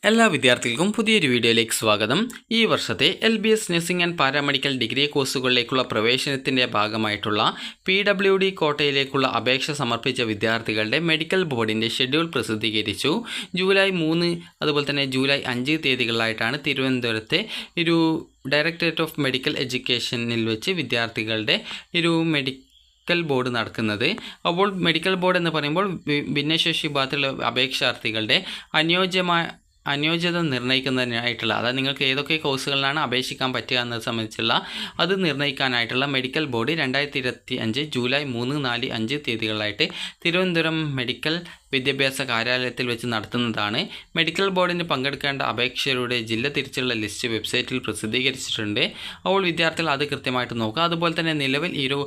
എല്ലാ വിദ്യാർത്ഥികൾക്കും പുതിയൊരു വീഡിയോയിലേക്ക് സ്വാഗതം. ഈ വർഷത്തെ LBS nursing and paramedical degree കോഴ്സുകളിലേക്കുള്ള പ്രവേശനത്തിൻ്റെ ഭാഗമായിട്ടുള്ള PWD കോട്ടയിലേക്കുള്ള അപേക്ഷ സമർപ്പിച്ച വിദ്യാർത്ഥികളുടെ മെഡിക്കൽ ബോർഡിൻ്റെ ഷെഡ്യൂൾ പ്രസിദ്ധീകരിച്ചു. ജൂലൈ 3 അതുപോലെ തന്നെ ജൂലൈ 5 തീയതികളിലായിട്ടാണ് തിരുവനന്തപുരത്തെ ഒരു ഡയറക്ടറേറ്റ് ഓഫ് മെഡിക്കൽ എഡ്യൂക്കേഷനിൽ വെച്ച് വിദ്യാർത്ഥികളുടെ ഒരു മെഡിക്കൽ ബോർഡ് നടക്കുന്നത്. അപ്പോൾ മെഡിക്കൽ ബോർഡ് എന്ന് പറയുമ്പോൾ ഭിന്നശേഷി വിഭാഗത്തിലുള്ള അപേക്ഷാർത്ഥികളുടെ അനുയോജ്യത നിർണ്ണയിക്കുന്നതിനായിട്ടുള്ള, അതായത് നിങ്ങൾക്ക് ഏതൊക്കെ കോഴ്സുകളിലാണ് അപേക്ഷിക്കാൻ പറ്റുക എന്നത് സംബന്ധിച്ചുള്ള അത് നിർണ്ണയിക്കാനായിട്ടുള്ള മെഡിക്കൽ ബോർഡ് 2025 ജൂലൈ 3, 4, 5 തീയതികളിലായിട്ട് തിരുവനന്തപുരം മെഡിക്കൽ വിദ്യാഭ്യാസ കാര്യാലയത്തിൽ വെച്ച് നടത്തുന്നതാണ്. മെഡിക്കൽ ബോർഡിന് പങ്കെടുക്കേണ്ട അപേക്ഷകരുടെ ജില്ല തിരിച്ചുള്ള ലിസ്റ്റ് വെബ്സൈറ്റിൽ പ്രസിദ്ധീകരിച്ചിട്ടുണ്ട്. അപ്പോൾ വിദ്യാർത്ഥികൾ അത് കൃത്യമായിട്ട് നോക്കുക. അതുപോലെ തന്നെ നിലവിൽ ഈ ഒരു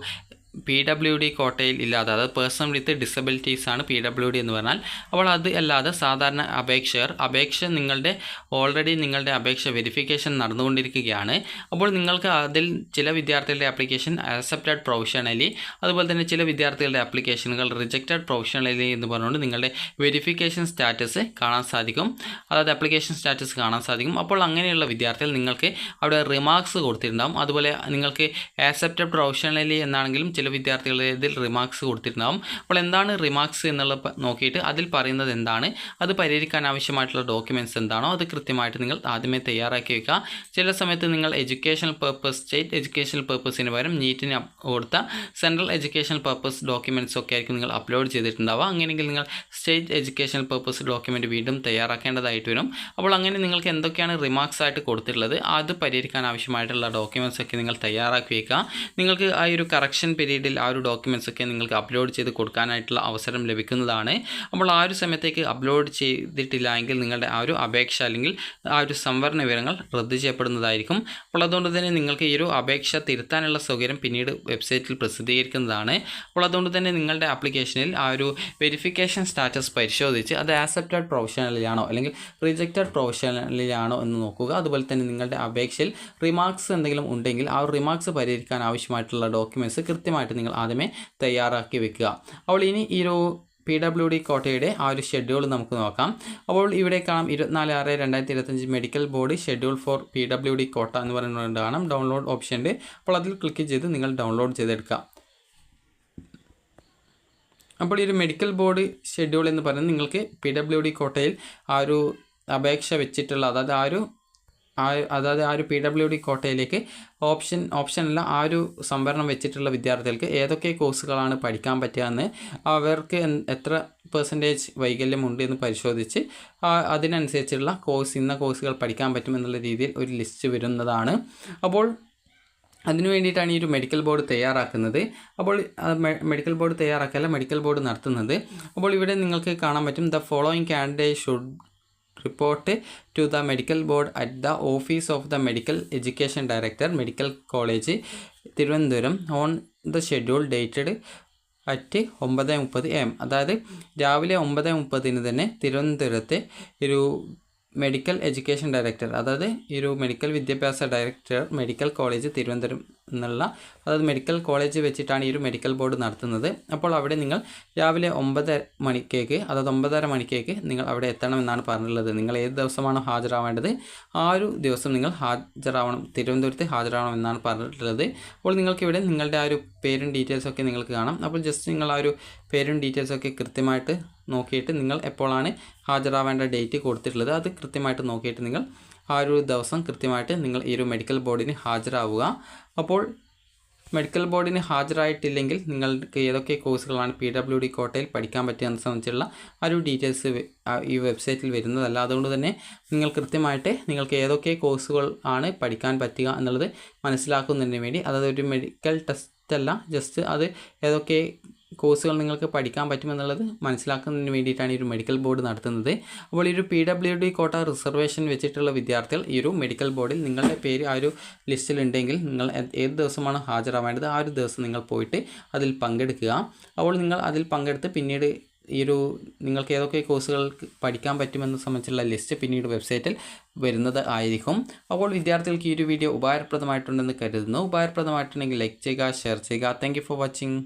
PWD കോട്ടയിൽ ഇല്ലാതെ, അതായത് പേഴ്സൺ വിത്ത് ഡിസബിലിറ്റീസ് ആണ് PWD എന്ന് പറഞ്ഞാൽ. അപ്പോൾ അത് അല്ലാതെ സാധാരണ അപേക്ഷ നിങ്ങളുടെ അപേക്ഷ വെരിഫിക്കേഷൻ നടന്നുകൊണ്ടിരിക്കുകയാണ്. അപ്പോൾ നിങ്ങൾക്ക് അതിൽ ചില വിദ്യാർത്ഥികളുടെ ആപ്ലിക്കേഷൻ ആക്സെപ്റ്റഡ് പ്രൊവിഷണലി, അതുപോലെ തന്നെ ചില വിദ്യാർത്ഥികളുടെ ആപ്ലിക്കേഷനുകൾ റിജക്റ്റഡ് പ്രൊവിഷണലി എന്ന് പറഞ്ഞുകൊണ്ട് നിങ്ങളുടെ വെരിഫിക്കേഷൻ സ്റ്റാറ്റസ് കാണാൻ സാധിക്കും, അതായത് ആപ്ലിക്കേഷൻ സ്റ്റാറ്റസ് കാണാൻ സാധിക്കും. അപ്പോൾ അങ്ങനെയുള്ള വിദ്യാർത്ഥികൾ നിങ്ങൾക്ക് അവിടെ റിമാർക്സ് കൊടുത്തിട്ടുണ്ടാകും. അതുപോലെ നിങ്ങൾക്ക് ആക്സെപ്റ്റഡ് പ്രൊവിഷണലി എന്നാണെങ്കിലും ചില വിദ്യാർത്ഥികൾ ഇതിൽ റിമാർക്സ് കൊടുത്തിട്ടുണ്ടാകും. അപ്പോൾ എന്താണ് റിമാർക്സ് എന്നുള്ളത് നോക്കിയിട്ട് അതിൽ പറയുന്നത് എന്താണ്, അത് പരിഹരിക്കാൻ ആവശ്യമായിട്ടുള്ള ഡോക്യുമെൻറ്റ്സ് എന്താണോ അത് കൃത്യമായിട്ട് നിങ്ങൾ ആദ്യമേ തയ്യാറാക്കി വയ്ക്കുക. ചില സമയത്ത് നിങ്ങൾ എഡ്യൂക്കേഷണൽ പർപ്പസ്, സ്റ്റേറ്റ് എഡ്യൂക്കേഷണൽ പർപ്പസിന് പകരം നീറ്റിന് കൊടുത്ത സെൻട്രൽ എഡ്യൂക്കേഷണൽ പർപ്പസ് ഡോക്യുമെൻറ്റ്സ് ഒക്കെ ആയിരിക്കും നിങ്ങൾ അപ്ലോഡ് ചെയ്തിട്ടുണ്ടാവുക. അങ്ങനെയെങ്കിൽ നിങ്ങൾ സ്റ്റേറ്റ് എഡ്യൂക്കേഷണൽ പർപ്പസ് ഡോക്യുമെൻറ്റ് വീണ്ടും തയ്യാറാക്കേണ്ടതായിട്ട് വരും. അപ്പോൾ അങ്ങനെ നിങ്ങൾക്ക് എന്തൊക്കെയാണ് റിമാർക്സ് ആയിട്ട് കൊടുത്തിട്ടുള്ളത് അത് പരിഹരിക്കാൻ ആവശ്യമായിട്ടുള്ള ഡോക്യുമെൻറ്റ്സ് ഒക്കെ നിങ്ങൾ തയ്യാറാക്കി വയ്ക്കുക. നിങ്ങൾക്ക് ആ ഒരു കറക്ഷൻ പീരീഡിൽ ആ ഒരു ഡോക്യുമെൻറ്റ്സ് ഒക്കെ നിങ്ങൾക്ക് അപ്ലോഡ് ചെയ്ത് കൊടുക്കാനായിട്ടുള്ള അവസരം ലഭിക്കുന്നതാണ്. അപ്പോൾ ആ ഒരു സമയത്തേക്ക് അപ്ലോഡ് ചെയ്തിട്ടില്ല എങ്കിൽ നിങ്ങളുടെ ആ ഒരു അപേക്ഷ അല്ലെങ്കിൽ ആ ഒരു സംവരണ വിവരങ്ങൾ റദ്ദ് ചെയ്യപ്പെടുന്നതായിരിക്കും. അപ്പോൾ അതുകൊണ്ട് തന്നെ നിങ്ങൾക്ക് ഈ ഒരു അപേക്ഷ തിരുത്താനുള്ള സൗകര്യം പിന്നീട് വെബ്സൈറ്റിൽ പ്രസിദ്ധീകരിക്കുന്നതാണ്. അപ്പോൾ അതുകൊണ്ട് തന്നെ നിങ്ങളുടെ ആപ്ലിക്കേഷനിൽ ആ ഒരു വെരിഫിക്കേഷൻ സ്റ്റാറ്റസ് പരിശോധിച്ച് അത് ആക്സെപ്റ്റഡ് പ്രൊവിഷണലിലാണോ അല്ലെങ്കിൽ റിജക്റ്റഡ് പ്രൊവിഷണലിലാണോ എന്ന് നോക്കുക. അതുപോലെ തന്നെ നിങ്ങളുടെ അപേക്ഷയിൽ റിമാർക്സ് എന്തെങ്കിലും ഉണ്ടെങ്കിൽ ആ റിമാർക്സ് പരിഹരിക്കാൻ ആവശ്യമായിട്ടുള്ള ഡോക്യുമെൻറ്റ്സ് കൃത്യമായിട്ട് നിങ്ങൾ ആദ്യമേ തയ്യാറാക്കി വെക്കുക. അപ്പോൾ ഇനി ഈ ഒരു PWD കോട്ടയുടെ ആ ഒരു ഷെഡ്യൂൾ നമുക്ക് നോക്കാം. അപ്പോൾ ഇവിടെ കാണാം 24/6/2025 medical board schedule four PWD കോട്ട എന്ന് പറയുന്നത് കാണാം. ഡൗൺലോഡ് ഓപ്ഷൻ ഉണ്ട്. അപ്പോൾ അതിൽ ക്ലിക്ക് ചെയ്ത് നിങ്ങൾ ഡൗൺലോഡ് ചെയ്തെടുക്കുക. അപ്പോൾ ഈ ഒരു മെഡിക്കൽ ബോർഡ് ഷെഡ്യൂൾ എന്ന് പറയുന്നത് നിങ്ങൾക്ക് PWD കോട്ടയിൽ ആ ഒരു അപേക്ഷ വെച്ചിട്ടുള്ള, അതായത് ആ ഒരു PWD കോട്ടയിലേക്ക് ഓപ്ഷനല്ല ആ ഒരു സംവരണം വെച്ചിട്ടുള്ള വിദ്യാർത്ഥികൾക്ക് ഏതൊക്കെ കോഴ്സുകളാണ് പഠിക്കാൻ പറ്റുക എന്ന്, അവർക്ക് എത്ര പെർസെൻറ്റേജ് വൈകല്യമുണ്ട് എന്ന് പരിശോധിച്ച് അതിനനുസരിച്ചുള്ള ഇന്ന കോഴ്സുകൾ പഠിക്കാൻ പറ്റും എന്നുള്ള രീതിയിൽ ഒരു ലിസ്റ്റ് വരുന്നതാണ്. അപ്പോൾ അതിനു വേണ്ടിയിട്ടാണ് ഈ ഒരു മെഡിക്കൽ ബോർഡ് തയ്യാറാക്കുന്നത്. അപ്പോൾ മെഡിക്കൽ ബോർഡ് തയ്യാറാക്കിയല്ല മെഡിക്കൽ ബോർഡ് നടത്തുന്നത്. അപ്പോൾ ഇവിടെ നിങ്ങൾക്ക് കാണാൻ പറ്റും, the following candidate should report to the medical board at the office of the medical education director medical college Thiruvananthapuram on the schedule dated at 9:30 AM. അതായത് രാവിലെ 9:30 തന്നെ തിരുവനന്തപുരത്തെ ഒരു മെഡിക്കൽ എഡ്യൂക്കേഷൻ ഡയറക്ടർ, അതായത് ഈ ഒരു മെഡിക്കൽ വിദ്യാഭ്യാസ ഡയറക്ടർ മെഡിക്കൽ കോളേജ് തിരുവനന്തപുരം എന്നുള്ള, അതായത് മെഡിക്കൽ കോളേജ് വെച്ചിട്ടാണ് ഈ ഒരു മെഡിക്കൽ ബോർഡ് നടത്തുന്നത്. അപ്പോൾ അവിടെ നിങ്ങൾ രാവിലെ 9 മണിക്കേക്ക്, അതായത് 9:30 മണിക്കേക്ക് നിങ്ങൾ അവിടെ എത്തണമെന്നാണ് പറഞ്ഞിട്ടുള്ളത്. നിങ്ങൾ ഏത് ദിവസമാണോ ഹാജരാവേണ്ടത് ആ ഒരു ദിവസം നിങ്ങൾ തിരുവനന്തപുരത്ത് ഹാജരാവണം എന്നാണ് പറഞ്ഞിട്ടുള്ളത്. അപ്പോൾ നിങ്ങൾക്കിവിടെ നിങ്ങളുടെ ആ ഒരു പേരും ഡീറ്റെയിൽസൊക്കെ നിങ്ങൾക്ക് കാണാം. അപ്പോൾ ജസ്റ്റ് നിങ്ങൾ ആ ഒരു പേരും ഡീറ്റെയിൽസൊക്കെ കൃത്യമായിട്ട് നോക്കിയിട്ട് നിങ്ങൾ എപ്പോഴാണ് ഹാജരാവേണ്ട ഡേറ്റ് കൊടുത്തിട്ടുള്ളത് അത് കൃത്യമായിട്ട് നോക്കിയിട്ട് നിങ്ങൾ ആ ഒരു ദിവസം കൃത്യമായിട്ട് നിങ്ങൾ ഈ ഒരു മെഡിക്കൽ ബോർഡിന് ഹാജരാവുക. അപ്പോൾ മെഡിക്കൽ ബോർഡിന് ഹാജരായിട്ടില്ലെങ്കിൽ നിങ്ങൾക്ക് ഏതൊക്കെ കോഴ്സുകളാണ് PWD കോട്ടയിൽ പഠിക്കാൻ പറ്റുകയെന്ന് സംബന്ധിച്ചുള്ള ആ ഒരു ഡീറ്റെയിൽസ് ഈ വെബ്സൈറ്റിൽ വരുന്നതല്ല. അതുകൊണ്ട് തന്നെ നിങ്ങൾ കൃത്യമായിട്ട് നിങ്ങൾക്ക് ഏതൊക്കെ കോഴ്സുകൾ ആണ് പഠിക്കാൻ പറ്റുക എന്നുള്ളത് മനസ്സിലാക്കുന്നതിന് വേണ്ടി, അതായത് ഒരു മെഡിക്കൽ ടെസ്റ്റ് അല്ല, ജസ്റ്റ് അത് ഏതൊക്കെ കോഴ്സുകൾ നിങ്ങൾക്ക് പഠിക്കാൻ പറ്റുമെന്നുള്ളത് മനസ്സിലാക്കുന്നതിന് വേണ്ടിയിട്ടാണ് ഈ ഒരു മെഡിക്കൽ ബോർഡ് നടത്തുന്നത്. അപ്പോൾ ഈ ഒരു PWD കോട്ട റിസർവേഷൻ വെച്ചിട്ടുള്ള വിദ്യാർത്ഥികൾ ഈ ഒരു മെഡിക്കൽ ബോർഡിൽ നിങ്ങളുടെ പേര് ആ ഒരു ലിസ്റ്റിലുണ്ടെങ്കിൽ നിങ്ങൾ ഏത് ദിവസമാണ് ഹാജരാവേണ്ടത് ആ ഒരു ദിവസം നിങ്ങൾ പോയിട്ട് അതിൽ പങ്കെടുക്കുക. അപ്പോൾ നിങ്ങൾ അതിൽ പങ്കെടുത്ത് പിന്നീട് ഈ ഒരു നിങ്ങൾക്ക് ഏതൊക്കെ കോഴ്സുകൾ പഠിക്കാൻ പറ്റുമെന്ന് സംബന്ധിച്ചുള്ള ലിസ്റ്റ് പിന്നീട് വെബ്സൈറ്റിൽ വരുന്നത് ആയിരിക്കും. അപ്പോൾ വിദ്യാർത്ഥികൾക്ക് ഈ ഒരു വീഡിയോ ഉപകാരപ്രദമായിട്ടുണ്ടെന്ന് കരുതുന്നു. ഉപകാരപ്രദമായിട്ടുണ്ടെങ്കിൽ ലൈക്ക് ചെയ്യുക, ഷെയർ ചെയ്യുക. Thank you for watching.